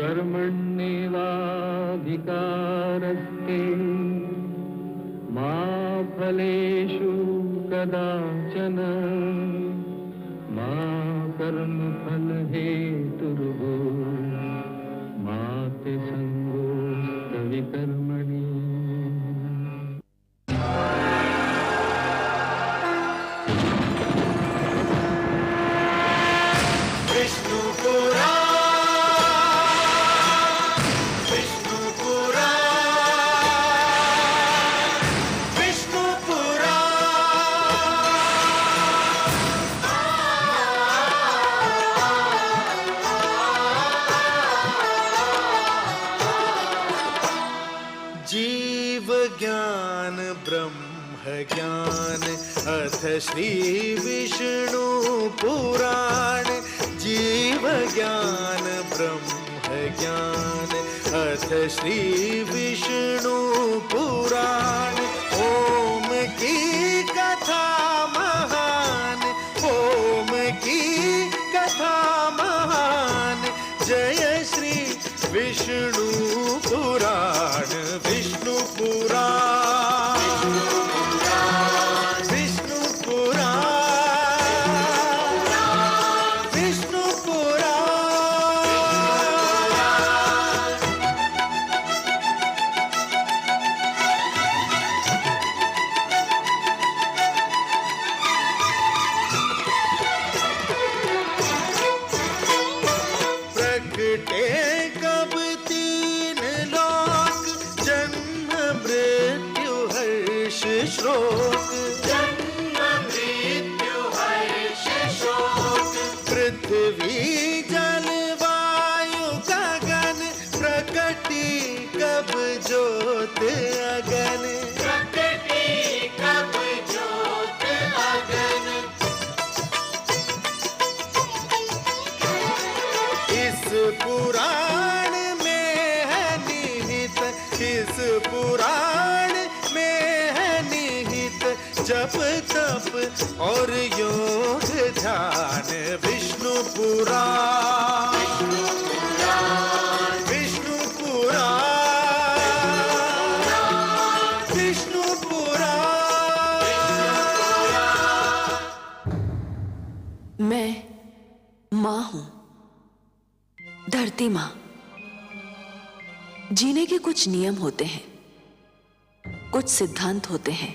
कर्मण्येवाधिकारस्ते मा फलेषु कदाचन मा कर्मफलहेतुर्भूः मा ते संगोऽस्त्वविकर्मणि। जीव ज्ञान ब्रह्म ज्ञान अथ श्री विष्णु पुराण। जीव ज्ञान ब्रह्म ज्ञान अथ श्री विष्णु पुराण। ओम की कथा महान, ओम की कथा महान। जय श्री विष्णु पुराण, विष्णु पुराण, विष्णु पुराण, विष्णु पुराण। प्रगटे कब तीन लोक, जन्म मृत्यु हर्ष शोक। जन्म मृत्यु हर्ष शोक। पृथ्वी जल वायु गगन, प्रकटी कब ज्योत अगन। प्रकटी कब ज्योत अगन। इस पुराण में है निहित, इस पुराण में है निहित जप तप और योग ध्यान। विष्णु पुराण, विष्णु पुराण, विष्णु पुराण। मैं माँ हूँ, धरती माँ। जीने के कुछ नियम होते हैं, कुछ सिद्धांत होते हैं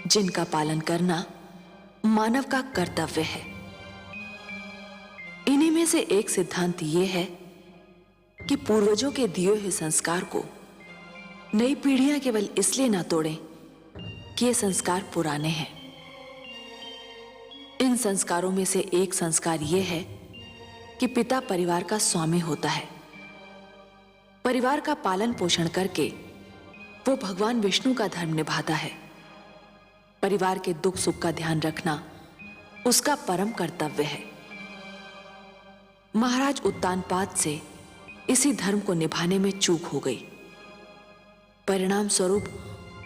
जिनका पालन करना मानव का कर्तव्य है। इन्हीं में से एक सिद्धांत ये है कि पूर्वजों के दिए हुए संस्कार को नई पीढ़ियां केवल इसलिए ना तोड़ें कि ये संस्कार पुराने हैं। इन संस्कारों में से एक संस्कार ये है कि पिता परिवार का स्वामी होता है। परिवार का पालन पोषण करके वो भगवान विष्णु का धर्म निभाता है। परिवार के दुख सुख का ध्यान रखना उसका परम कर्तव्य है। महाराज उत्तानपाद से इसी धर्म को निभाने में चूक हो गई। परिणाम स्वरूप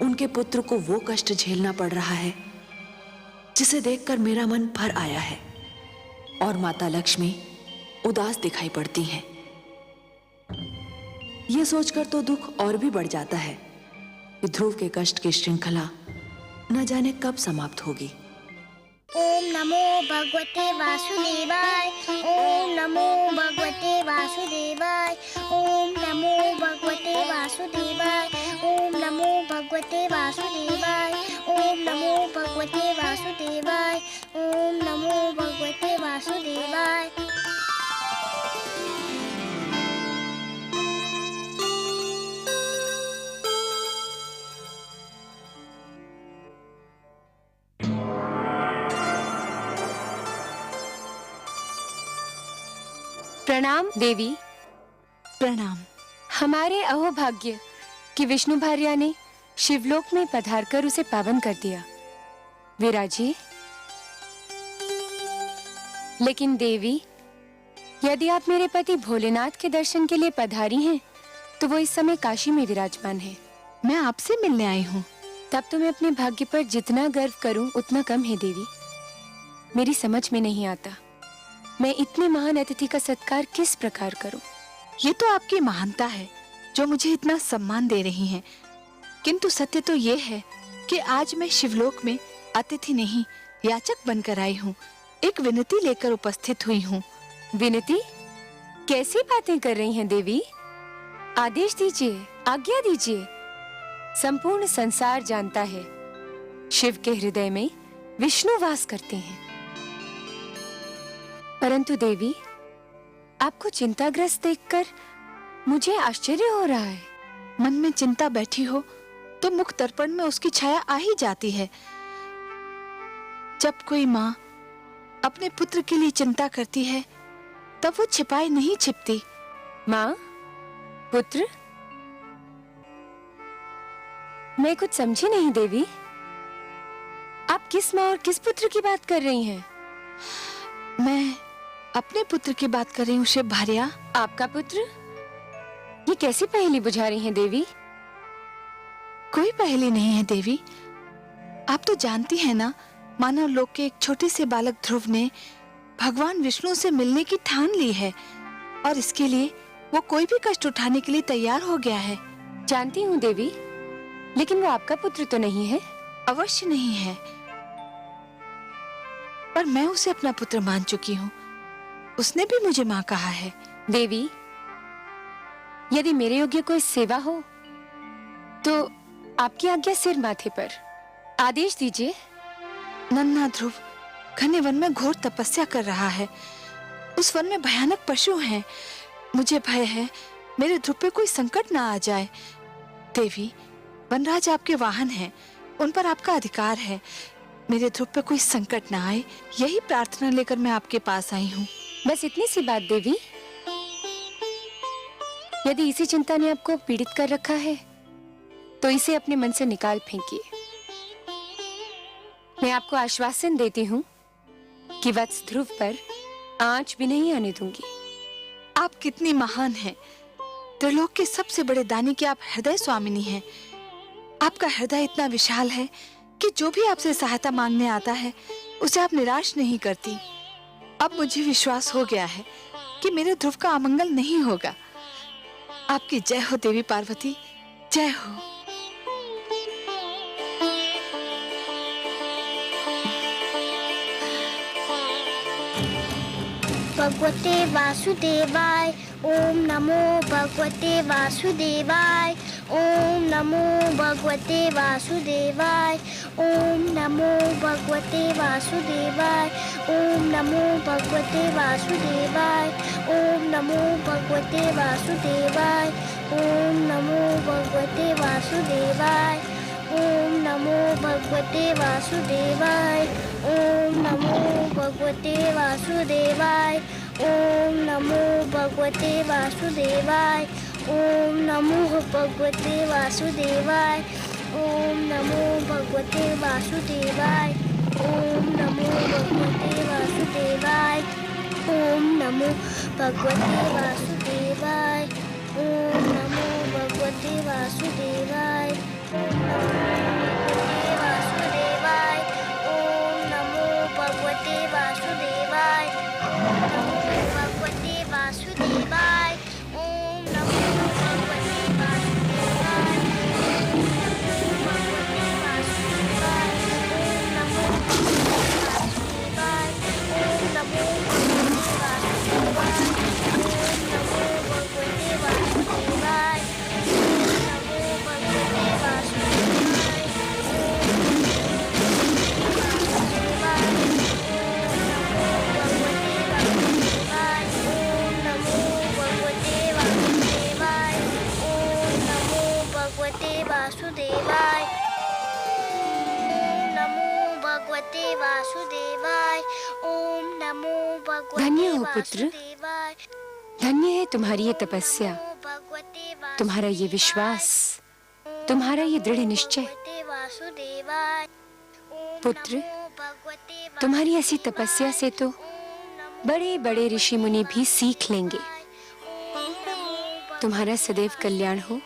उनके पुत्र को वो कष्ट झेलना पड़ रहा है जिसे देखकर मेरा मन भर आया है और माता लक्ष्मी उदास दिखाई पड़ती हैं। ये सोचकर तो दुख और भी बढ़ जाता है कि ध्रुव के कष्ट की श्रृंखला न जाने कब समाप्त होगी। ओम नमो भगवते वासुदेवाय, ओम नमो भगवते वासुदेवाय, ओम नमो भगवते वासुदेवाय, ओम नमो भगवते वासुदेवाय, ओम नमो भगवते वासुदेवाय, ओम नमो भगवते वासुदेवाय। प्रणाम देवी। प्रणाम। हमारे अहोभाग्य कि विष्णु भार्या ने शिवलोक में पधारकर उसे पावन कर दिया। विराजिए। लेकिन देवी, यदि आप मेरे पति भोलेनाथ के दर्शन के लिए पधारी हैं, तो वो इस समय काशी में विराजमान है। मैं आपसे मिलने आई हूँ। तब तो मैं अपने भाग्य पर जितना गर्व करूं उतना कम है देवी। मेरी समझ में नहीं आता मैं इतने महान अतिथि का सत्कार किस प्रकार करूं। ये तो आपकी महानता है जो मुझे इतना सम्मान दे रही हैं। किंतु सत्य तो ये है कि आज मैं शिवलोक में अतिथि नहीं, याचक बनकर आई हूँ। एक विनती लेकर उपस्थित हुई हूँ। विनती? कैसी बातें कर रही हैं देवी? आदेश दीजिए, आज्ञा दीजिए। संपूर्ण संसार जानता है शिव के हृदय में विष्णु वास करते हैं। परंतु देवी, आपको चिंताग्रस्त देखकर मुझे आश्चर्य हो रहा है। मन में चिंता बैठी हो तो मुख दर्पण में उसकी छाया आ ही जाती है। जब कोई माँ अपने पुत्र के लिए चिंता करती है तब वो छिपाई नहीं छिपती। माँ, पुत्र? मैं कुछ समझी नहीं देवी। आप किस माँ और किस पुत्र की बात कर रही हैं? मैं अपने पुत्र की बात कर रही हूँ शिव भार्या। आपका पुत्र? ये कैसी पहेली बुझा रही हैं देवी? कोई पहेली नहीं है देवी। आप तो जानती हैं ना, मानव लोक के एक छोटे से बालक ध्रुव ने भगवान विष्णु से मिलने की ठान ली है और इसके लिए वो कोई भी कष्ट उठाने के लिए तैयार हो गया है। जानती हूँ देवी, लेकिन वो आपका पुत्र तो नहीं है। अवश्य नहीं है, पर मैं उसे अपना पुत्र मान चुकी हूँ। उसने भी मुझे माँ कहा है। देवी, यदि मेरे योग्य कोई सेवा हो तो आपकी आज्ञा सिर माथे पर। आदेश दीजिए। नन्हा ध्रुव घने वन में घोर तपस्या कर रहा है। उस वन में भयानक पशु हैं। मुझे भय है मेरे ध्रुव पे कोई संकट ना आ जाए। देवी, वनराज आपके वाहन हैं, उन पर आपका अधिकार है। मेरे ध्रुव पे कोई संकट ना आए, यही प्रार्थना लेकर मैं आपके पास आई हूँ। बस इतनी सी बात देवी। यदि इसी चिंता ने आपको पीड़ित कर रखा है तो इसे अपने मन से निकाल फेंकिए। मैं आपको आश्वासन देती हूँ कि वत्स ध्रुव पर आंच भी नहीं आने दूंगी। आप कितनी महान हैं। त्रिलोक के सबसे बड़े दानी की आप हृदय स्वामिनी हैं। आपका हृदय इतना विशाल है कि जो भी आपसे सहायता मांगने आता है उसे आप निराश नहीं करती। अब मुझे विश्वास हो गया है कि मेरे ध्रुव का अमंगल नहीं होगा। आपकी जय हो देवी पार्वती, जय हो। भगवते वासुदेवाय। ओम नमो भगवते वासुदेवाय। ओम नमो भगवते वासुदेवाय। ओम नमो भगवते वासुदेवाय। ओम नमो भगवते वासुदेवाय। ओम नमो भगवते वासुदेवाय। ओम नमो भगवते वासुदेवाय। ओम नमो भगवते वासुदेवाय। ओम नमो भगवते वासुदेवाय। ओम नमो भगवते वासुदेवाय। ओम नमो भगवते वासुदेवाय। ओम नमो भगवते वासुदेवाय। ओम नमो भगवते वासुदेवाय। ओम नमो भगवते वासुदेवाय। ओम नमो भगवते वासुदेवाय। ओम नमो भगवते वासुदेवाय। ओम नमो भगवते वासुदेवाय। ओम नमो भगवते वासुदेवाय। ओम नमो भगवते वासुदेवाय। वासुदेवाय। ओम नमो भगवते वासुदेवाय। ओम नमो भगवते धन्य हो पुत्र, वासुदेवाय। धन्य है तुम्हारी ये तपस्या, भगवते तुम्हारा ये विश्वास, तुम्हारा ये दृढ़ निश्चय। वासुदेवाय। पुत्र, तुम्हारी ऐसी तपस्या से तो बड़े बड़े ऋषि मुनि भी सीख लेंगे। तुम्हारा सदैव कल्याण हो,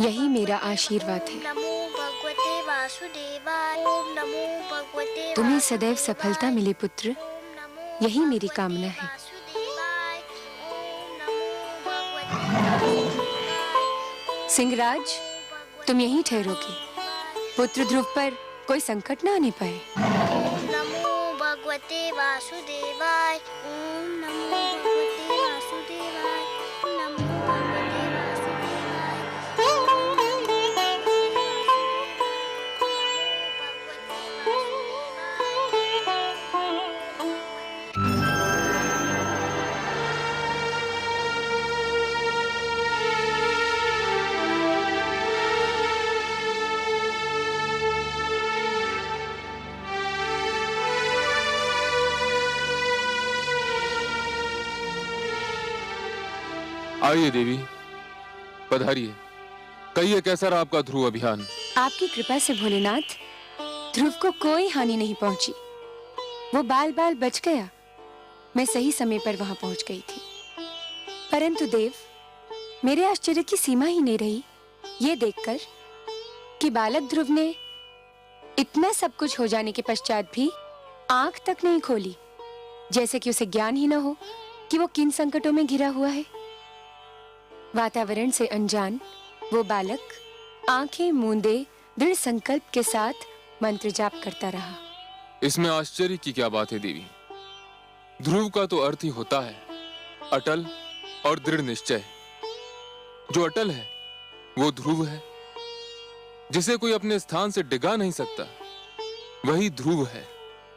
यही मेरा आशीर्वाद है। नमो भगवते वासुदेवाय। ओम नमो भगवते तुम्हें सदैव सफलता मिले पुत्र, यही मेरी कामना है। वासुदेवाय। ओम नमो सिंहराज, तुम यहीं ठहरोगे। पुत्र ध्रुव पर कोई संकट ना आने पाए। नमो भगवते वासुदेवाय। ओम नमो भगवते वासुदेवाय। नमो भगवते वासुदेवाय। ओम नमो भगवते आइए देवी, पधारिए। कहिए, कैसा रहा आपका ध्रुव अभियान? आपकी कृपा से भोलेनाथ, ध्रुव को कोई हानि नहीं पहुंची। वो बाल बाल बच गया। मैं सही समय पर वहां पहुंच गई थी। परंतु देव, मेरे आश्चर्य की सीमा ही नहीं रही ये देखकर कि बालक ध्रुव ने इतना सब कुछ हो जाने के पश्चात भी आंख तक नहीं खोली, जैसे कि उसे ज्ञान ही न हो कि वो किन संकटों में घिरा हुआ है। वातावरण से अनजान वो बालक आंखें मूंदे दृढ़ संकल्प के साथ मंत्र जाप करता रहा। इसमें आश्चर्य की क्या बात है देवी? ध्रुव का तो अर्थ ही होता है अटल और दृढ़ निश्चय। जो अटल है वो ध्रुव है, जिसे कोई अपने स्थान से डिगा नहीं सकता, वही ध्रुव है।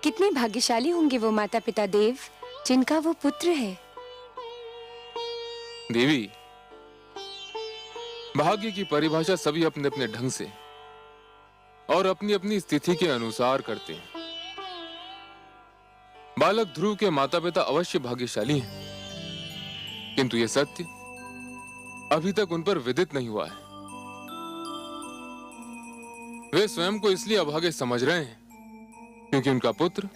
कितने भाग्यशाली होंगे वो माता पिता देव जिनका वो पुत्र है। देवी, भाग्य की परिभाषा सभी अपने अपने ढंग से और अपनी अपनी स्थिति के अनुसार करते हैं। बालक ध्रुव के माता पिता अवश्य भाग्यशाली हैं, किंतु यह सत्य अभी तक उन पर विदित नहीं हुआ है। वे स्वयं को इसलिए अभागे समझ रहे हैं क्योंकि उनका पुत्र,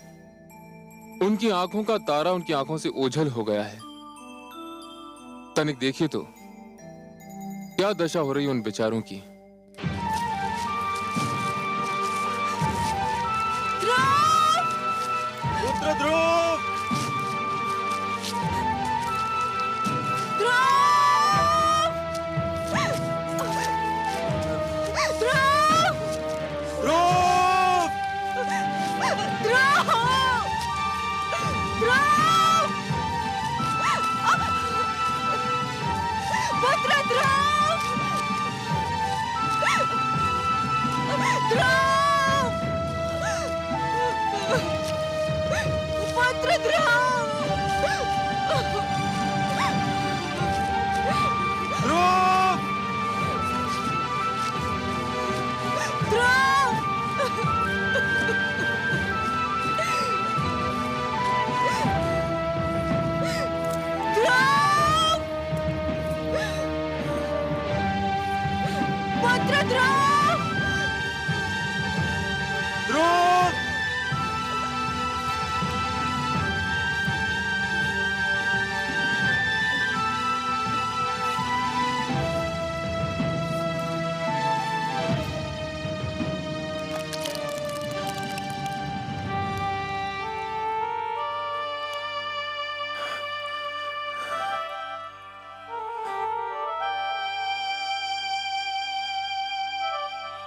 उनकी आंखों का तारा उनकी आंखों से ओझल हो गया है। तनिक देखिए तो क्या दशा हो रही है उन बेचारों की। पुत्र ध्रुव,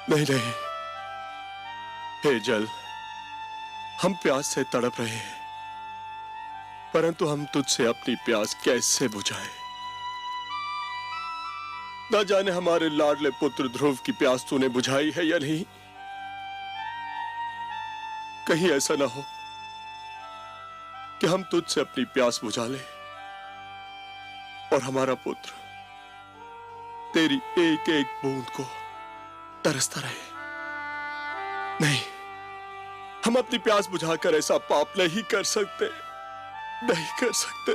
नहीं नहीं, हे जल, हम प्यास से तड़प रहे हैं, परंतु हम तुझसे अपनी प्यास कैसे बुझाएं? न जाने हमारे लाडले पुत्र ध्रुव की प्यास तूने बुझाई है या नहीं। कहीं ऐसा ना हो कि हम तुझसे अपनी प्यास बुझा लें और हमारा पुत्र तेरी एक एक बूंद को तरसता रहे। नहीं, हम अपनी प्यास बुझाकर ऐसा पाप नहीं कर सकते, नहीं कर सकते,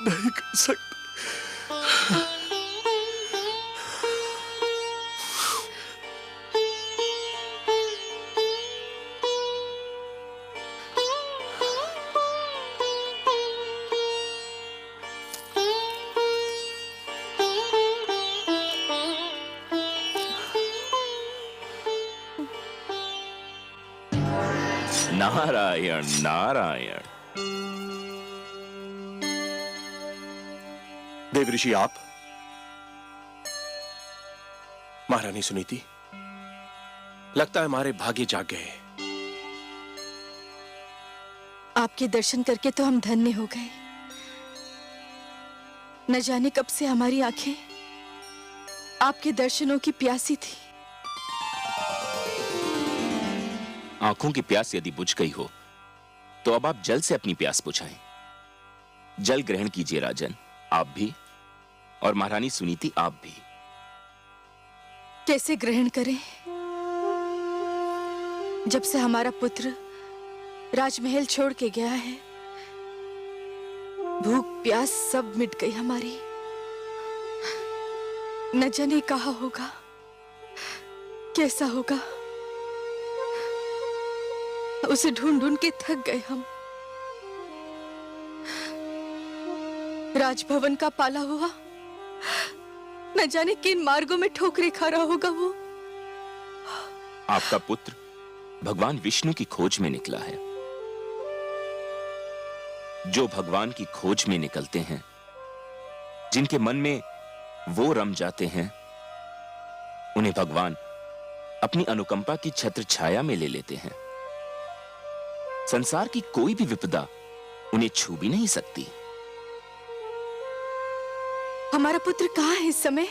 नहीं कर सकते। नारायण नारायण। देव ऋषि, आप महारानी सुनीति, लगता है हमारे भाग्य जाग गए। आपके दर्शन करके तो हम धन्य हो गए। न जाने कब से हमारी आंखें आपके दर्शनों की प्यासी थी। आंखों की प्यास यदि बुझ गई हो तो अब आप जल से अपनी प्यास बुझाएं। जल ग्रहण कीजिए राजन, आप भी, और महारानी सुनीति आप भी। कैसे ग्रहण करें? जब से हमारा पुत्र राजमहल छोड़ के गया है, भूख प्यास सब मिट गई हमारी। न जाने कहाँ होगा, कैसा होगा, उसे ढूंढ ढूंढ के थक गए हम। राजभवन का पाला हुआ न जाने किन मार्गों में ठोकरे खा रहा होगा वो। आपका पुत्र भगवान विष्णु की खोज में निकला है। जो भगवान की खोज में निकलते हैं, जिनके मन में वो रम जाते हैं, उन्हें भगवान अपनी अनुकंपा की छत्र छाया में ले लेते हैं। संसार की कोई भी विपदा उन्हें छू भी नहीं सकती। हमारा पुत्र कहाँ है इस समय?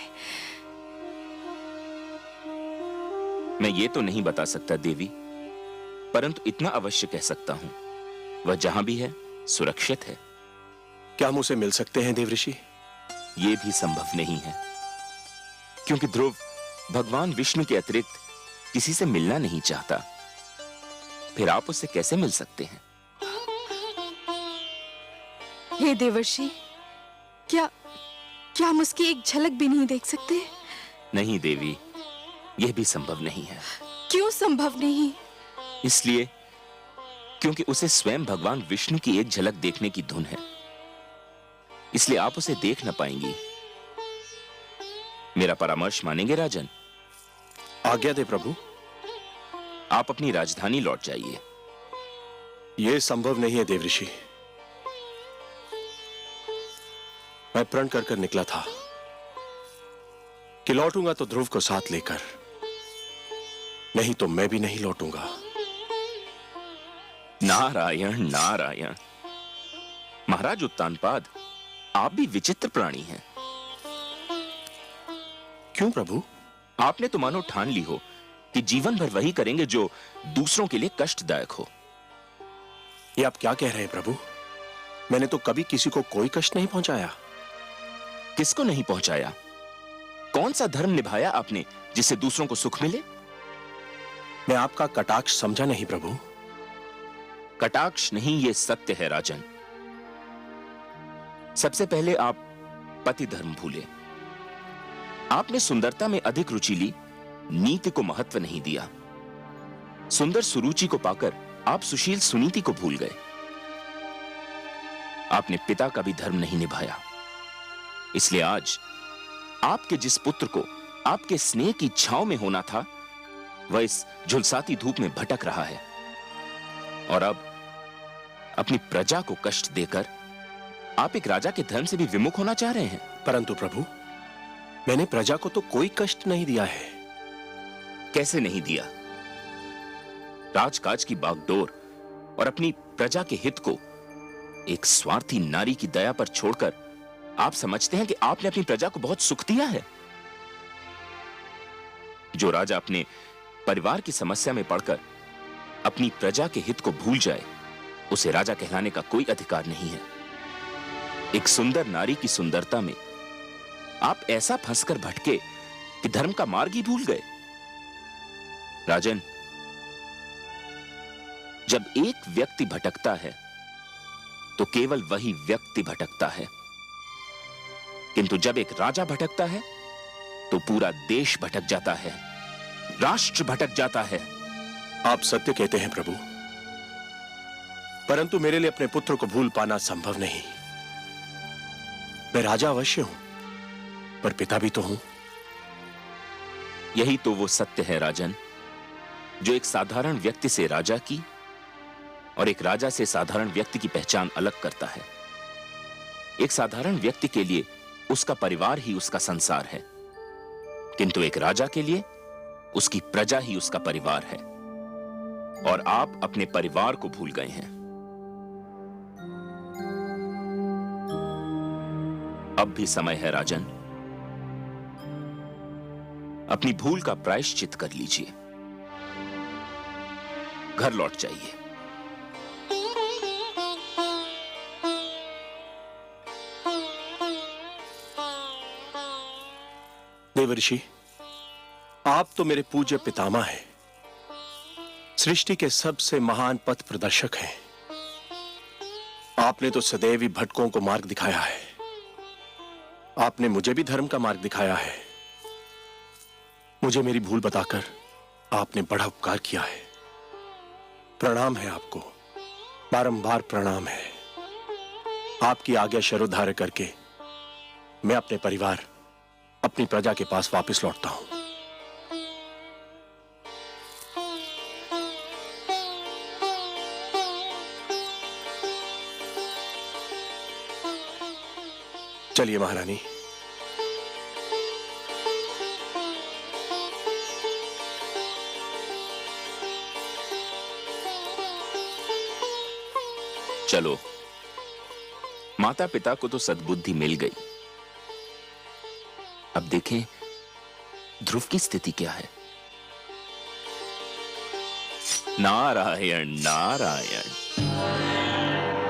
मैं ये तो नहीं बता सकता देवी, परंतु इतना अवश्य कह सकता हूं, वह जहां भी है सुरक्षित है। क्या हम उसे मिल सकते हैं देवऋषि? यह भी संभव नहीं है, क्योंकि ध्रुव भगवान विष्णु के अतिरिक्त किसी से मिलना नहीं चाहता। फिर आप उससे कैसे मिल सकते हैं? हे देवर्षि, क्या हम उसकी एक झलक भी नहीं देख सकते? नहीं देवी, यह भी संभव नहीं है। क्यों संभव नहीं? इसलिए क्योंकि उसे स्वयं भगवान विष्णु की एक झलक देखने की धुन है, इसलिए आप उसे देख न पाएंगी। मेरा परामर्श मानेंगे राजन? आज्ञा दे प्रभु। आप अपनी राजधानी लौट जाइए। यह संभव नहीं है देवऋषि। मैं प्रण कर कर निकला था कि लौटूंगा तो ध्रुव को साथ लेकर, नहीं तो मैं भी नहीं लौटूंगा। नारायण नारायण। महाराज उत्तानपाद, आप भी विचित्र प्राणी हैं। क्यों प्रभु? आपने तो मानो ठान ली हो कि जीवन भर वही करेंगे जो दूसरों के लिए कष्टदायक हो। ये आप क्या कह रहे हैं प्रभु? मैंने तो कभी किसी को कोई कष्ट नहीं पहुंचाया। किसको नहीं पहुंचाया? कौन सा धर्म निभाया आपने जिससे दूसरों को सुख मिले? मैं आपका कटाक्ष समझा नहीं प्रभु। कटाक्ष नहीं, ये सत्य है राजन। सबसे पहले आप पति धर्म भूले। आपने सुंदरता में अधिक रुचि ली, नीति को महत्व नहीं दिया। सुंदर सुरुचि को पाकर आप सुशील सुनीति को भूल गए। आपने पिता का भी धर्म नहीं निभाया। इसलिए आज आपके जिस पुत्र को आपके स्नेह की छांव में होना था, वह इस झुलसाती धूप में भटक रहा है, और अब अपनी प्रजा को कष्ट देकर आप एक राजा के धर्म से भी विमुख होना चाह रहे हैं। परंतु प्रभु, मैंने प्रजा को तो कोई कष्ट नहीं दिया है। कैसे नहीं दिया? राजकाज की बागडोर और अपनी प्रजा के हित को एक स्वार्थी नारी की दया पर छोड़कर आप समझते हैं कि आपने अपनी प्रजा को बहुत सुख दिया है। जो राजा अपने परिवार की समस्या में पड़कर अपनी प्रजा के हित को भूल जाए, उसे राजा कहलाने का कोई अधिकार नहीं है। एक सुंदर नारी की सुंदरता में आप ऐसा फंसकर भटके कि धर्म का मार्ग ही भूल गए। राजन, जब एक व्यक्ति भटकता है तो केवल वही व्यक्ति भटकता है, किंतु जब एक राजा भटकता है तो पूरा देश भटक जाता है, राष्ट्र भटक जाता है। आप सत्य कहते हैं प्रभु, परंतु मेरे लिए अपने पुत्र को भूल पाना संभव नहीं। मैं राजा अवश्य हूं, पर पिता भी तो हूं। यही तो वो सत्य है राजन, जो एक साधारण व्यक्ति से राजा की और एक राजा से साधारण व्यक्ति की पहचान अलग करता है। एक साधारण व्यक्ति के लिए उसका परिवार ही उसका संसार है, किंतु एक राजा के लिए उसकी प्रजा ही उसका परिवार है, और आप अपने परिवार को भूल गए हैं। अब भी समय है राजन, अपनी भूल का प्रायश्चित कर लीजिए, घर लौट जाइए। देवर्षि, आप तो मेरे पूज्य पितामह हैं, सृष्टि के सबसे महान पथ प्रदर्शक हैं। आपने तो सदैव ही भटकों को मार्ग दिखाया है। आपने मुझे भी धर्म का मार्ग दिखाया है। मुझे मेरी भूल बताकर आपने बड़ा उपकार किया है। प्रणाम है आपको, बारंबार प्रणाम है। आपकी आज्ञा शरोधार्य करके मैं अपने परिवार, अपनी प्रजा के पास वापस लौटता हूं। चलिए महारानी। चलो, माता पिता को तो सद्बुद्धि मिल गई। अब देखें ध्रुव की स्थिति क्या है। नारायण नारायण।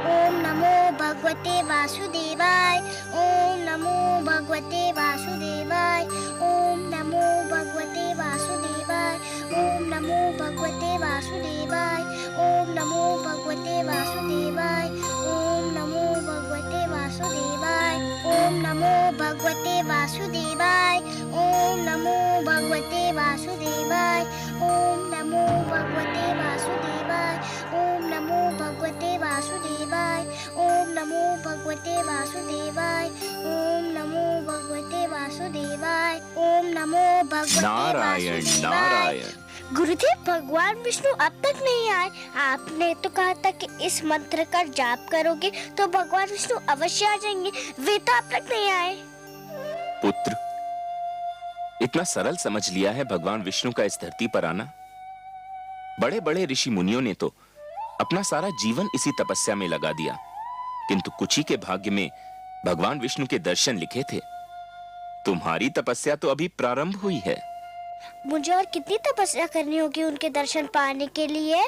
ओम नमो भगवते वासुदेवाय। ओम नमो भगवते वासुदेवाय। ओम नमो भगवते वासुदेवाय। ओम नमो भगवते वासुदेवाय। ओम नमो भगवते वासुदेवाय। ओम नमो भगवते वासुदेवाय। ओम नमो भगवते वासुदेवाय। ओम नमो भगवते वासुदेवाय। ओम नमो भगवते वासुदेवाय। ओम नमो भगवते वासुदेवाय। ओम नमो भगवते वासुदेवाय। ओम नमो भगवते वासुदेवाय। ओम नमो भगवते नारायण नारायण। गुरुदेव, भगवान विष्णु अब तक नहीं आए। आपने तो कहा था कि इस मंत्र का जाप करोगे तो भगवान विष्णु अवश्य आ जाएंगे। वे तो अब तक नहीं आए। पुत्र, इतना सरल समझ लिया है भगवान विष्णु का इस धरती पर आना? बड़े बड़े ऋषि मुनियों ने तो अपना सारा जीवन इसी तपस्या में लगा दिया, किंतु कुछ ही के भाग्य में भगवान विष्णु के दर्शन लिखे थे। तुम्हारी तपस्या तो अभी प्रारंभ हुई है। मुझे और कितनी तपस्या करनी होगी उनके दर्शन पाने के लिए?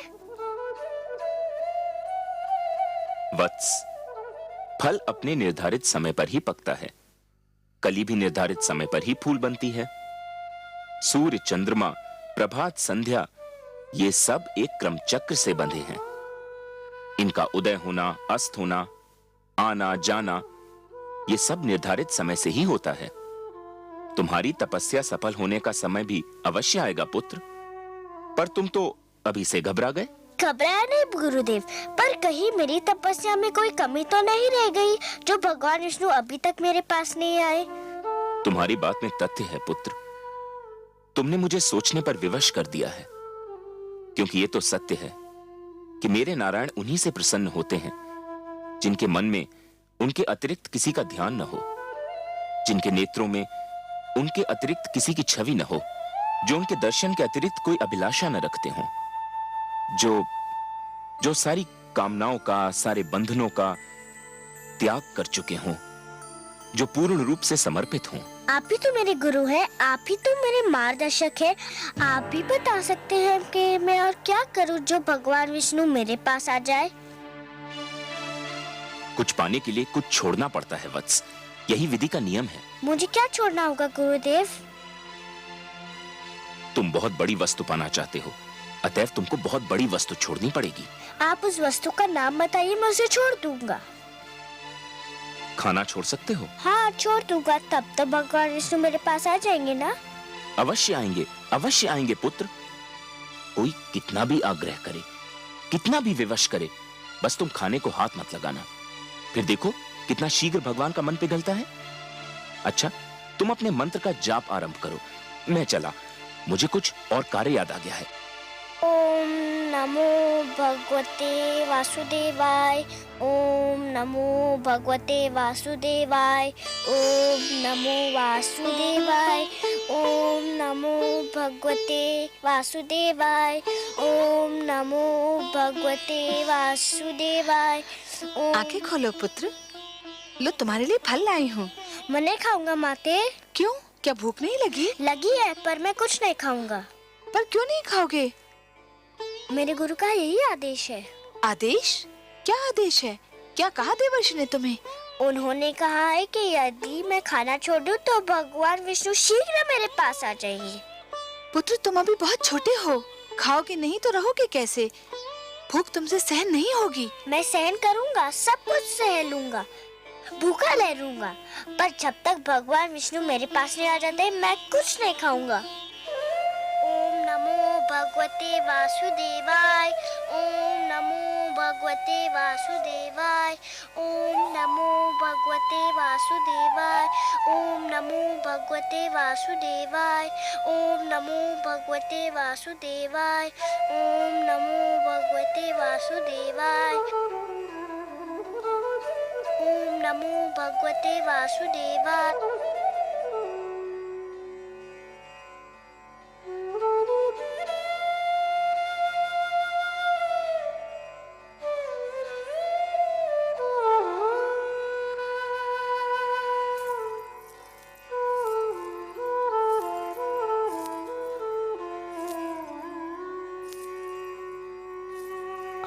वत्स, फल अपने निर्धारित समय पर ही पकता है। कली भी निर्धारित समय पर ही फूल बनती है। सूर्य, चंद्रमा, प्रभात, संध्या, ये सब एक क्रम चक्र से बंधे हैं। इनका उदय होना, अस्त होना, आना जाना, ये सब निर्धारित समय से ही होता है। तुम्हारी तपस्या सफल होने का समय भी अवश्य आएगा पुत्र, पर तुम तो अभी से घबरा गए। घबराया नहीं गुरुदेव, पर कहीं मेरी तपस्या में कोई कमी तो नहीं रह गई जो भगवान विष्णु अभी तक मेरे पास नहीं आए? तुम्हारी बात में तथ्य है पुत्र। तुमने मुझे सोचने पर विवश कर दिया है, क्योंकि ये तो सत्य है कि मेरे नारायण उन्हीं से प्रसन्न होते हैं जिनके मन में उनके अतिरिक्त किसी का ध्यान न हो, जिनके नेत्रों में उनके अतिरिक्त किसी की छवि न हो, जो उनके दर्शन के अतिरिक्त कोई अभिलाषा न रखते हों, जो सारी कामनाओं का, सारे बंधनों का त्याग कर चुके हों, जो पूर्ण रूप से समर्पित हों। आप ही तो मेरे गुरु हैं, आप ही तो मेरे मार्गदर्शक हैं। आप भी बता सकते हैं कि मैं और क्या करूं जो भगवान विष्णु मेरे पास आ जाए? कुछ पाने के लिए कुछ छोड़ना पड़ता है वत्स, यही विधि का नियम है। मुझे क्या छोड़ना होगा गुरुदेव? तुम बहुत बड़ी वस्तु पाना चाहते हो, अतएव तुमको बहुत बड़ी वस्तु छोड़नी पड़ेगी। आप उस वस्तु का नाम बताइए, मैं उसे छोड़ दूंगा। खाना छोड़ सकते हो? हाँ, छोड़ दूंगा। तब तो भगवान विष्णु मेरे पास आ जाएंगे ना? अवश्य आएंगे, अवश्य आएंगे पुत्र। कोई कितना भी आग्रह करे, कितना भी विवश करे, बस तुम खाने को हाथ मत लगाना। फिर देखो कितना शीघ्र भगवान का मन पिघलता है। अच्छा, तुम अपने मंत्र का जाप आरंभ करो, मैं चला, मुझे कुछ और कार्य याद आ गया है। ओम नमो भगवते वासुदेवाय। ओम नमो भगवते वासुदेवाय। ओम नमो वासुदेवाय। ओम नमो भगवते वासुदेवाय। ओम नमो भगवते वासुदेवाय। आंखें खोलो पुत्र, लो तुम्हारे लिए फल लाई हूँ। मैं नहीं खाऊंगा माते। क्यों, क्या भूख नहीं लगी? लगी है पर मैं कुछ नहीं खाऊंगा। पर क्यों नहीं खाओगे? मेरे गुरु का यही आदेश है। आदेश? क्या आदेश है? क्या कहा देवर्षि ने तुम्हें? उन्होंने कहा है कि यदि मैं खाना छोड़ दूं तो भगवान विष्णु शीघ्र मेरे पास आ जाएंगे। पुत्र तुम अभी बहुत छोटे हो, खाओगे नहीं तो रहोगे कैसे? भूख तुमसे सहन नहीं होगी। मैं सहन करूंगा, सब कुछ सह लूंगा, भूखा रह लूंगा, पर जब तक भगवान विष्णु मेरे पास नहीं आ जाते मैं कुछ नहीं खाऊंगा। ओम नमो भगवते वासुदेवाय। ओम नमो भगवते वासुदेवाय। ओम नमो भगवते वासुदेवाय। ओम नमो भगवते वासुदेवाय। ओम नमो भगवते वासुदेवाय। ओम नमो भगवते वासुदेवाय। ओम नमो भगवते वासुदेवाय।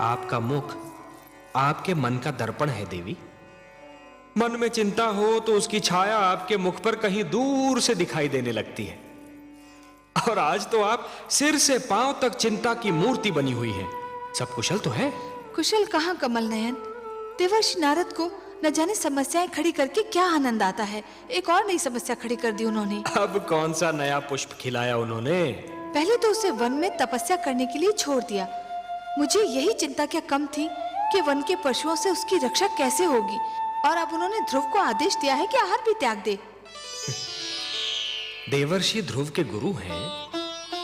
आपका मुख आपके मन का दर्पण है देवी। मन में चिंता हो तो उसकी छाया आपके मुख पर कहीं दूर से दिखाई देने लगती है। और आज तो आप सिर से पांव तक चिंता की मूर्ति बनी हुई हैं। सब कुशल तो है? कुशल कहाँ कमल नयन, देवर्षि नारद को न जाने समस्याएं खड़ी करके क्या आनंद आता है। एक और नई समस्या खड़ी कर दी उन्होंने। अब कौन सा नया पुष्प खिलाया उन्होंने? पहले तो उसे वन में तपस्या करने के लिए छोड़ दिया। मुझे यही चिंता क्या कम थी कि वन के पशुओं से उसकी रक्षा कैसे होगी। और अब उन्होंने ध्रुव को आदेश दिया है कि आहार भी त्याग दे। देवर्षि ध्रुव के गुरु हैं।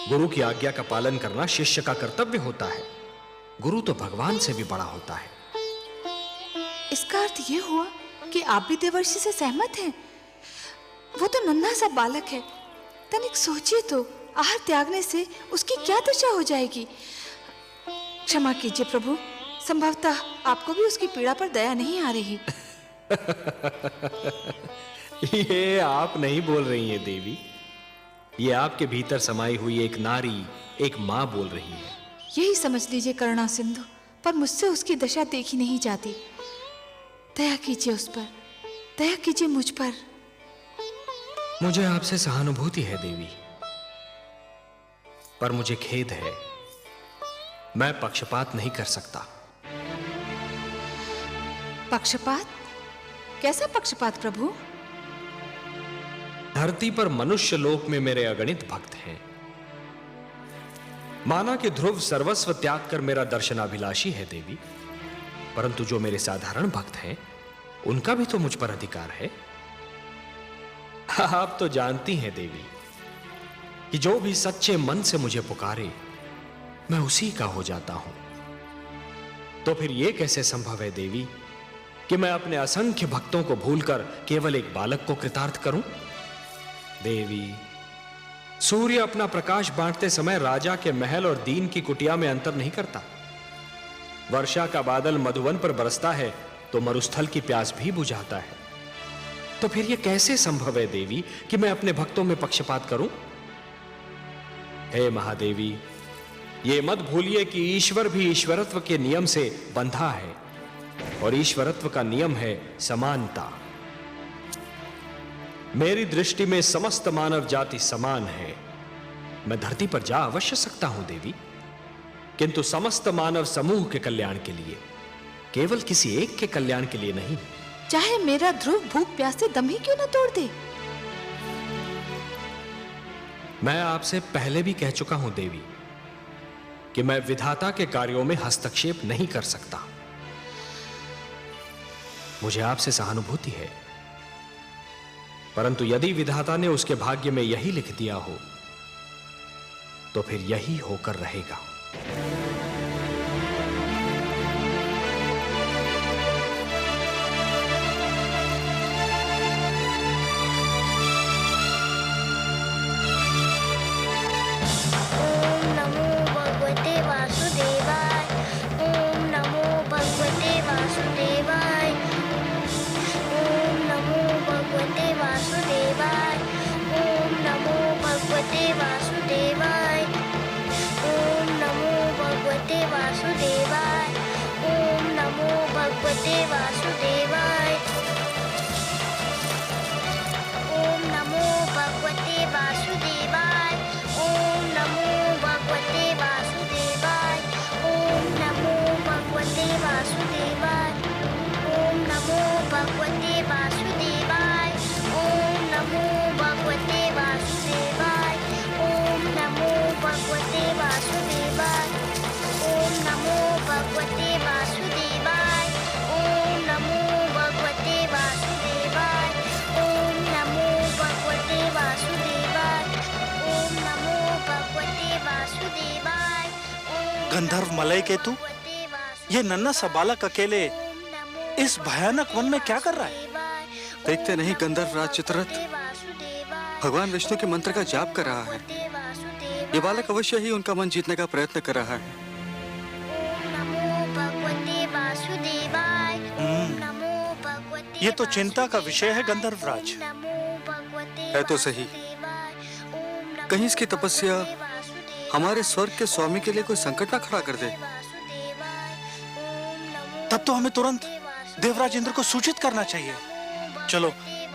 गुरु की आज्ञा का पालन करना शिष्य का कर्तव्य होता है। गुरु तो भगवान से भी बड़ा होता है। इसका अर्थ ये हुआ कि आप भी देवर्षि से सहमत हैं? वो तो नन्हा सा बालक है, तनिक सोचिए तो, आहार त्यागने से उसकी क्या दशा हो जाएगी। क्षमा कीजिए प्रभु, संभवतः आपको भी उसकी पीड़ा पर दया नहीं आ रही। ये आप नहीं बोल रही हैं देवी, ये आपके भीतर समाई हुई एक नारी, एक माँ बोल रही है। यही समझ लीजिए करुणा सिंधु, पर मुझसे उसकी दशा देखी नहीं जाती। दया कीजिए उस पर, दया कीजिए मुझ पर। मुझे आपसे सहानुभूति है देवी, पर मुझे खेद है, मैं पक्षपात नहीं कर सकता। पक्षपात? कैसा पक्षपात प्रभु? धरती पर मनुष्य लोक में मेरे अगणित भक्त हैं। माना कि ध्रुव सर्वस्व त्याग कर मेरा दर्शनाभिलाषी है देवी, परंतु जो मेरे साधारण भक्त हैं उनका भी तो मुझ पर अधिकार है। आप तो जानती हैं देवी कि जो भी सच्चे मन से मुझे पुकारे मैं उसी का हो जाता हूं। तो फिर यह कैसे संभव है देवी कि मैं अपने असंख्य भक्तों को भूलकर केवल एक बालक को कृतार्थ करूं? देवी, सूर्य अपना प्रकाश बांटते समय राजा के महल और दीन की कुटिया में अंतर नहीं करता। वर्षा का बादल मधुवन पर बरसता है तो मरुस्थल की प्यास भी बुझाता है। तो फिर यह कैसे संभव है देवी कि मैं अपने भक्तों में पक्षपात करूं? हे महादेवी, ये मत भूलिए कि ईश्वर भी ईश्वरत्व के नियम से बंधा है, और ईश्वरत्व का नियम है समानता। मेरी दृष्टि में समस्त मानव जाति समान है। मैं धरती पर जा अवश्य सकता हूं देवी, किंतु समस्त मानव समूह के कल्याण के लिए, केवल किसी एक के कल्याण के लिए नहीं। चाहे मेरा ध्रुव भूख प्यास से दम ही क्यों न तोड़ दे। मैं आपसे पहले भी कह चुका हूं देवी कि मैं विधाता के कार्यों में हस्तक्षेप नहीं कर सकता। मुझे आपसे सहानुभूति है, परंतु यदि विधाता ने उसके भाग्य में यही लिख दिया हो तो फिर यही होकर रहेगा। वासुदेवाय। ओम नमो भगवते वासुदेवाय। ओम नमो भगवते वासुदेवाय। ओम नमो भगवते वासुदेवाय। ओम नमो भगवते वासुदेवाय। ओम नमो भगवते वासुदेवाय। ओम नमो भगवते वासुदेवाय। ओम नमो भगवते वासुदेवाय। ओम नमो भगवते वासुदेवाय। ओम नमो भगवते वासुदेवाय। ओम नमो भगवते वासुदेवाय। गंधर्व मलय केतु, ये नन्हा सा बालक अकेले इस भयानक वन में क्या कर रहा है? देखते नहीं गंधर्व राज चित्ररथ भगवान विष्णु के मंत्र का जाप कर रहा है। ये बालक अवश्य ही उनका मन जीतने का प्रयत्न कर रहा है। ये तो चिंता का विषय है गंधर्वराज। है तो सही, कहीं इसकी तपस्या हमारे स्वर्ग के स्वामी के लिए कोई संकट ना खड़ा कर दे। तब तो हमें तुरंत देवराज इंद्र को सूचित करना चाहिए। चलो,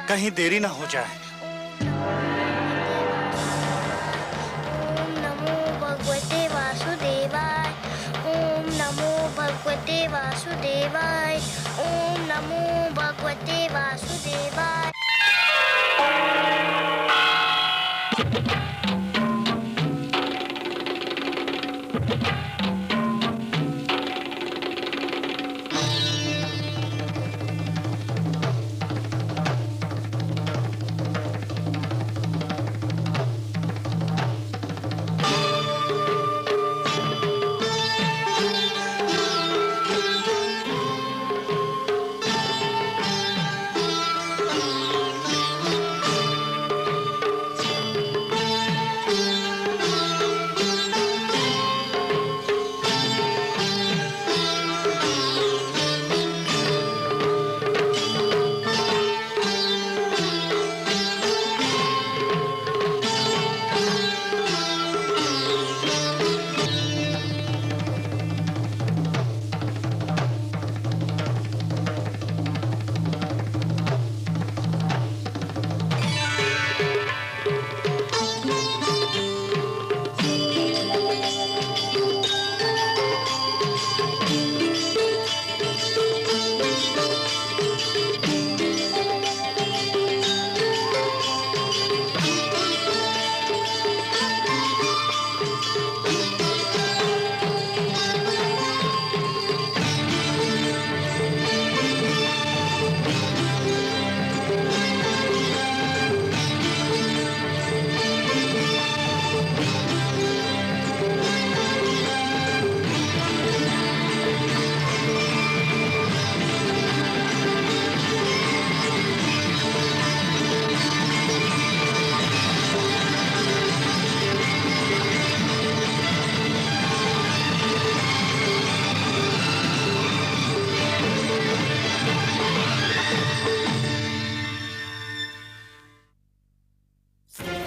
कहीं देरी ना हो जाए। ओम नमो भगवते वासुदेवाय। ओम नमो भगवते वासुदेवाय। ओम नमो भगवते वासुदेवाय।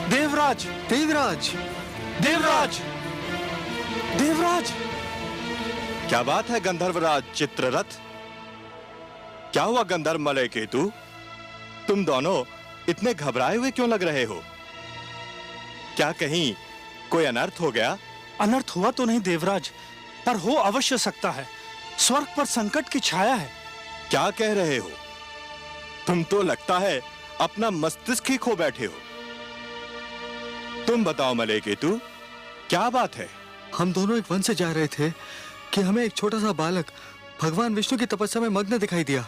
देवराज, देवराज, देवराज, देवराज! क्या बात है गंधर्वराज चित्ररथ? क्या हुआ गंधर्व मलय केतु? तुम दोनों इतने घबराए हुए क्यों लग रहे हो? क्या कहीं कोई अनर्थ हो गया? अनर्थ हुआ तो नहीं देवराज, पर हो अवश्य सकता है। स्वर्ग पर संकट की छाया है। क्या कह रहे हो? तुम तो लगता है अपना मस्तिष्क ही खो बैठे हो। तुम बताओ मलय केतु, क्या बात है? हम दोनों एक वन से जा रहे थे कि हमें एक छोटा सा बालक भगवान विष्णु की तपस्या में मग्न दिखाई दिया।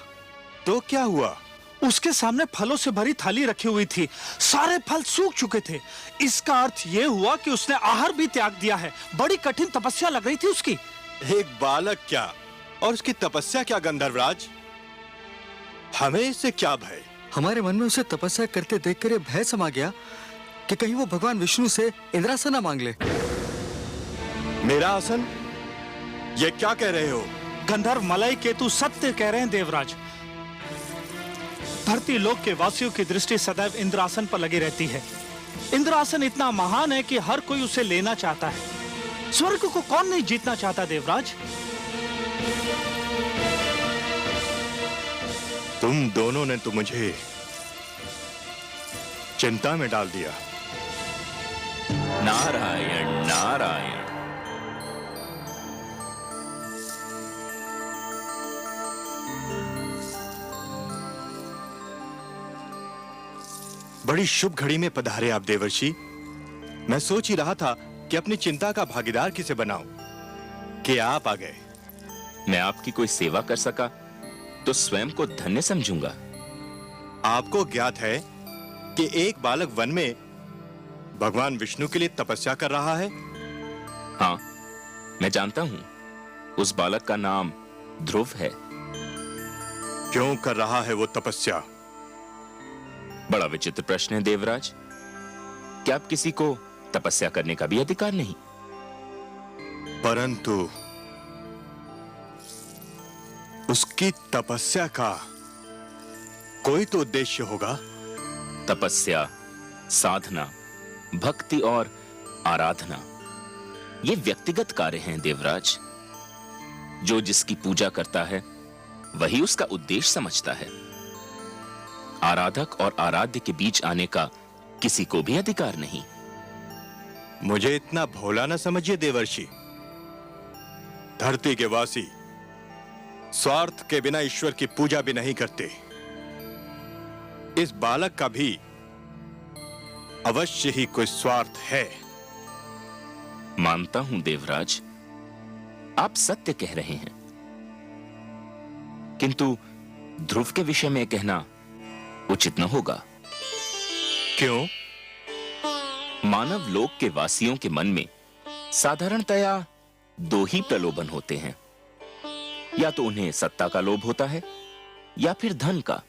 तो क्या हुआ? उसके सामने फलों से भरी थाली रखी हुई थी। सारे फल सूख चुके थे। इसका अर्थ यह हुआ कि उसने आहार भी त्याग दिया है। बड़ी कठिन तपस्या लग रही थी उसकी। एक बालक क्या और उसकी तपस्या क्या गंधर्वराज? हमें इससे क्या भय? हमारे मन में उसे तपस्या करते देखकर ये भय समा गया कि कहीं वो भगवान विष्णु से इंद्रासन ना मांग ले। मेरा आसन? ये क्या कह रहे हो? गंधर्व मलय केतु सत्य कह रहे हैं देवराज। धरती लोक के वासियों की दृष्टि सदैव इंद्रासन पर लगी रहती है। इंद्रासन इतना महान है कि हर कोई उसे लेना चाहता है। स्वर्ग को कौन नहीं जीतना चाहता देवराज? तुम दोनों ने तो मुझे चिंता में डाल दिया। नारायण नारायण। बड़ी शुभ घड़ी में पधारे आप देवर्षि। मैं सोच ही रहा था कि अपनी चिंता का भागीदार किसे बनाऊं कि आप आ गए। मैं आपकी कोई सेवा कर सका तो स्वयं को धन्य समझूंगा। आपको ज्ञात है कि एक बालक वन में भगवान विष्णु के लिए तपस्या कर रहा है। हाँ, मैं जानता हूं। उस बालक का नाम ध्रुव है। क्यों कर रहा है वो तपस्या? बड़ा विचित्र प्रश्न है देवराज। क्या आप किसी को तपस्या करने का भी अधिकार नहीं? परंतु उसकी तपस्या का कोई तो उद्देश्य होगा। तपस्या, साधना, भक्ति और आराधना ये व्यक्तिगत कार्य हैं देवराज। जो जिसकी पूजा करता है वही उसका उद्देश्य समझता है। आराधक और आराध्य के बीच आने का किसी को भी अधिकार नहीं। मुझे इतना भोला न समझिए देवर्षि। धरती के वासी स्वार्थ के बिना ईश्वर की पूजा भी नहीं करते। इस बालक का भी अवश्य ही कोई स्वार्थ है। मानता हूं देवराज, आप सत्य कह रहे हैं, किंतु ध्रुव के विषय में कहना उचित न होगा। क्यों? मानव लोक के वासियों के मन में साधारणतया दो ही प्रलोभन होते हैं। या तो उन्हें सत्ता का लोभ होता है या फिर धन का।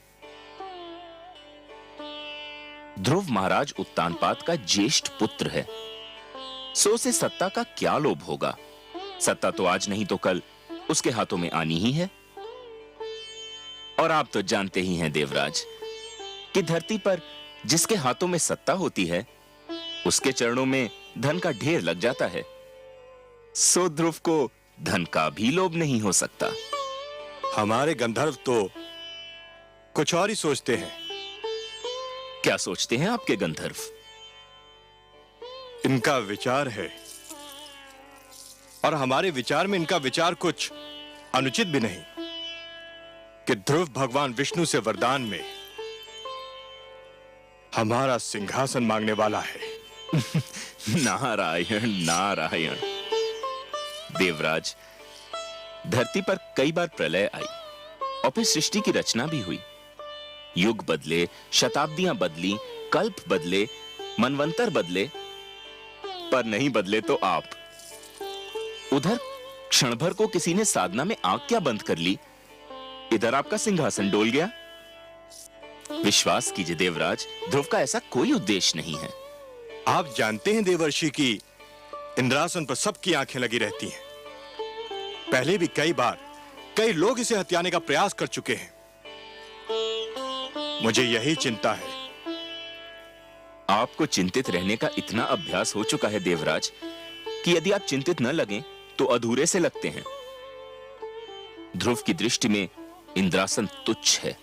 ध्रुव महाराज उत्तानपाद का ज्येष्ठ पुत्र है, सो उसे सत्ता का क्या लोभ होगा? सत्ता तो आज नहीं तो कल उसके हाथों में आनी ही है। और आप तो जानते ही हैं देवराज कि धरती पर जिसके हाथों में सत्ता होती है उसके चरणों में धन का ढेर लग जाता है। सो ध्रुव को धन का भी लोभ नहीं हो सकता। हमारे गंधर्व तो कुछ और ही सोचते हैं। क्या सोचते हैं आपके गंधर्व? इनका विचार है और हमारे विचार में इनका विचार कुछ अनुचित भी नहीं कि ध्रुव भगवान विष्णु से वरदान में हमारा सिंहासन मांगने वाला है। नारायण नारायण। देवराज, धरती पर कई बार प्रलय आई और फिर सृष्टि की रचना भी हुई। युग बदले, शताब्दियां बदली, कल्प बदले, मनवंतर बदले, पर नहीं बदले तो आप। उधर क्षण भर को किसी ने साधना में आंख क्या बंद कर ली, इधर आपका सिंहासन डोल गया। विश्वास कीजिए देवराज, ध्रुव का ऐसा कोई उद्देश्य नहीं है। आप जानते हैं देवर्षि की इंद्रासन पर सबकी आंखें लगी रहती हैं। पहले भी कई बार कई लोग इसे हथियाने का प्रयास कर चुके हैं। मुझे यही चिंता है। आपको चिंतित रहने का इतना अभ्यास हो चुका है देवराज कि यदि आप चिंतित न लगें तो अधूरे से लगते हैं। ध्रुव की दृष्टि में इंद्रासन तुच्छ है।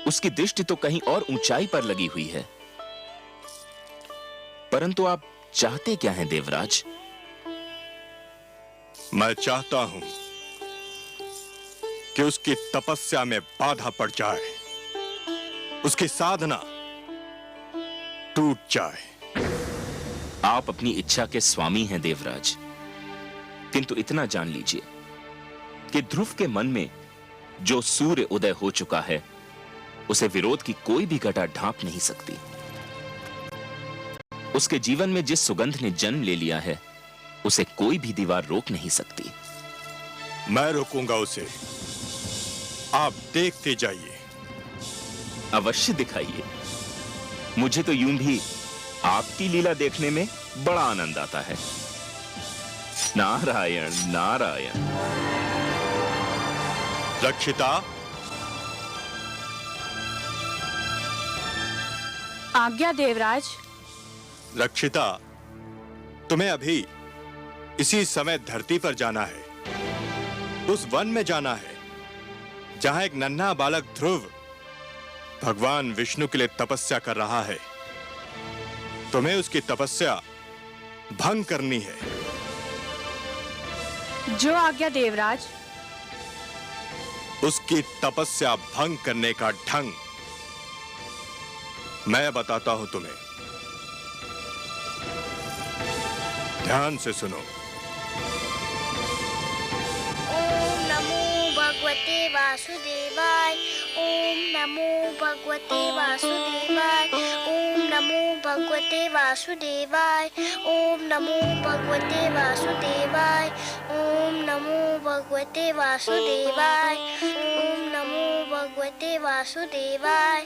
उसकी दृष्टि तो कहीं और ऊंचाई पर लगी हुई है। परंतु आप चाहते क्या हैं देवराज? मैं चाहता हूं कि उसकी तपस्या में बाधा पड़ जाए, उसकी साधना टूट जाए। आप अपनी इच्छा के स्वामी हैं देवराज, किंतु इतना जान लीजिए कि ध्रुव के मन में जो सूर्य उदय हो चुका है उसे विरोध की कोई भी घटा ढांप नहीं सकती। उसके जीवन में जिस सुगंध ने जन्म ले लिया है उसे कोई भी दीवार रोक नहीं सकती। मैं रोकूंगा उसे, आप देखते जाइए। अवश्य दिखाइए। मुझे तो यूं भी आपकी लीला देखने में बड़ा आनंद आता है। नारायण नारायण। रक्षिता, आज्ञा देवराज। रक्षिता, तुम्हें अभी इसी समय धरती पर जाना है। उस वन में जाना है जहां एक नन्हा बालक ध्रुव भगवान विष्णु के लिए तपस्या कर रहा है, तुम्हें उसकी तपस्या भंग करनी है। जो आज्ञा देवराज। उसकी तपस्या भंग करने का ढंग मैं बताता हूं तुम्हें, ध्यान से सुनो। ओम नमो भगवते वासुदेवाय। ओम नमो भगवते वासुदेवाय। ओम नमो भगवते वासुदेवाय। ओम नमो भगवते वासुदेवाय। ओम नमो भगवते वासुदेवाय। ओम नमो भगवते वासुदेवाय।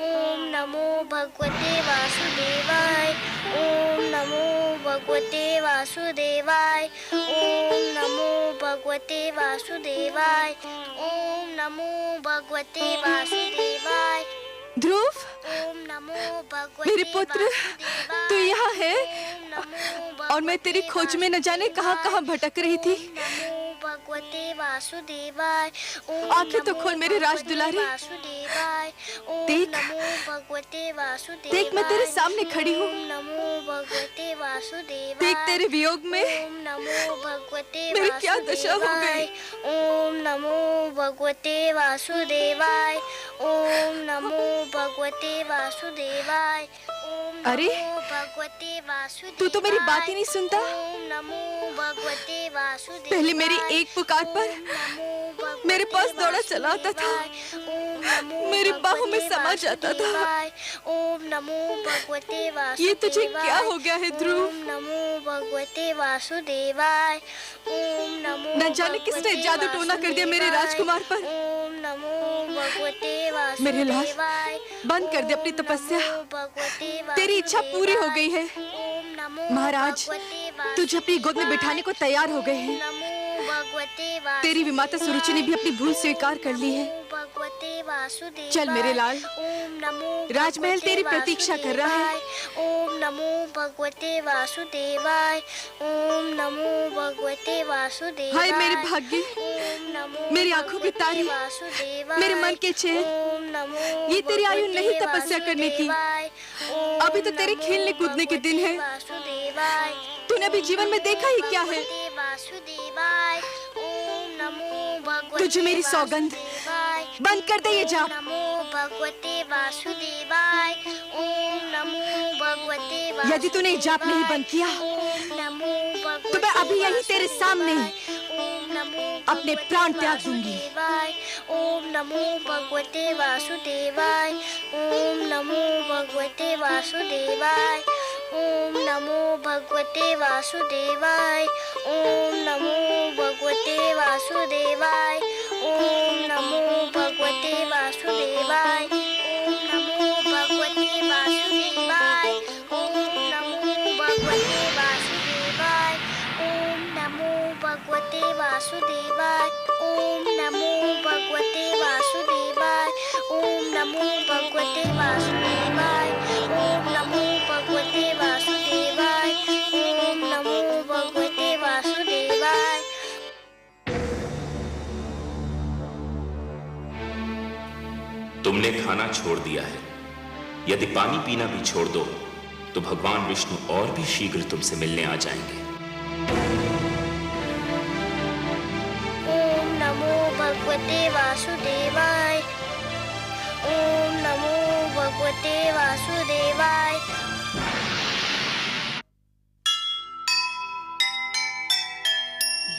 ओम नमो भगवते वासुदेवाय। ओम नमो भगवते वासुदेवाय। ओम नमो भगवते वासुदेवाय। ओम नमो भगवते वासुदेवाय। ध्रुव, ओम नमो भगवते मेरे पुत्र, तू यहाँ है नमो और मैं तेरी खोज में न जाने कहाँ कहाँ भटक रही थी। नमो भगवते वासुदेवाय। ओम आंखें तो नमो खोल मेरे राज भगवते दुलारे। वासुदेवाय। ओम देख, नमो भगवते वासुदेवाय। देख मैं तेरे सामने खड़ी हूँ। ओम नमो भगवते वासुदेवाय। देख तेरे वियोग में ओम नमो भगवते मेरी क्या दशा हो गई। ओम नमो भगवते वासुदेवाय। ओम नमो भगवते वासुदेवाय। ओम अरे, नमो भगवते वासुदेवाय। तू तो मेरी बात ही नहीं सुनता। ओम नमो भगवते वासुदेवाय। पहले मेरी एक पुकार पर मेरे पास दौड़ा चला आता था, मेरी बाहों में समा जाता था। ओम नमो भगवते वासुदेवाय। ये तुझे क्या हो गया है ध्रुव? ओम नमो भगवते वासुदेवाय। ओम नमो न जाने किसने जादू टोना कर दिया मेरे राजकुमार पर। ओम नमो भगवते वासुदेवाय। मेरे लाल, बंद कर दे अपनी तपस्या। तेरी इच्छा पूरी हो गई है। महाराज, तुझे अपनी गोद में बिठाने को तैयार हो गए हैं। तेरी विमाता सुरुचि ने भी अपनी भूल स्वीकार कर ली है। चल मेरे लाल, राजमहल तेरी प्रतीक्षा कर रहा है। ओम नमो भगवते वासुदेवाय। ओम नमो भगवते वासुदेवाय। हाय मेरे भाग्य, ओम नमो मेरी आंखों की तारी, मेरे मन के चैन, ये तेरी आयु नहीं तपस्या करने की। अभी तो तेरे खेलने कूदने के दिन है। तूने अभी जीवन में देखा ही क्या है। तुझे मेरी सौगंध, बंद कर दे ये जाप। नमो भगवते वासुदेवाय। ओम नमो भगवते वासुदेवाय। यदि तूने ये जाप नहीं बंद किया तो मैं अभी यही तेरे सामने अपने प्राण त्याग दूंगी। ओम नमो भगवते वासुदेवाय। ओम नमो भगवते वासुदेवाय। ओम नमो भगवते वासुदेवाय। ओम नमो भगवते वासुदेवाय। ओम नमो भगवते वासुदेवाय। ओम नमो भगवते वासुदेवाय। ओम नमो भगवते वासुदेवाय। ओम नमो भगवते वासुदेवाय। ओम नमो भगवते वासुदेवाय। ओम नमो भगवते वासुदेवाय। ओम नमो भगवते वासुदेवाय। ओम नमो भगवते वासुदेवाय। तुमने खाना छोड़ दिया है, यदि पानी पीना भी छोड़ दो तो भगवान विष्णु और भी शीघ्र तुमसे मिलने आ जाएंगे। ओम नमो भगवते वासुदेवाय। ओम नमो भगवते वासुदेवाय।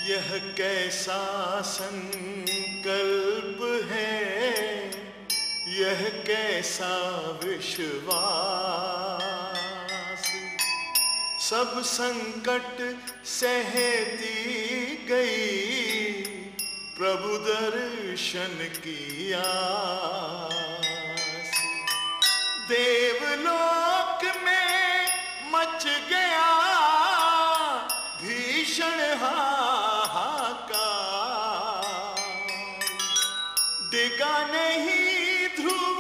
यह कैसा संकल्प है, यह कैसा विश्वास। सब संकट सहती गई, प्रभु दर्शन की आस। देवलोक में मच गया भीषण हाहाकार। डिगा नहीं ध्रुव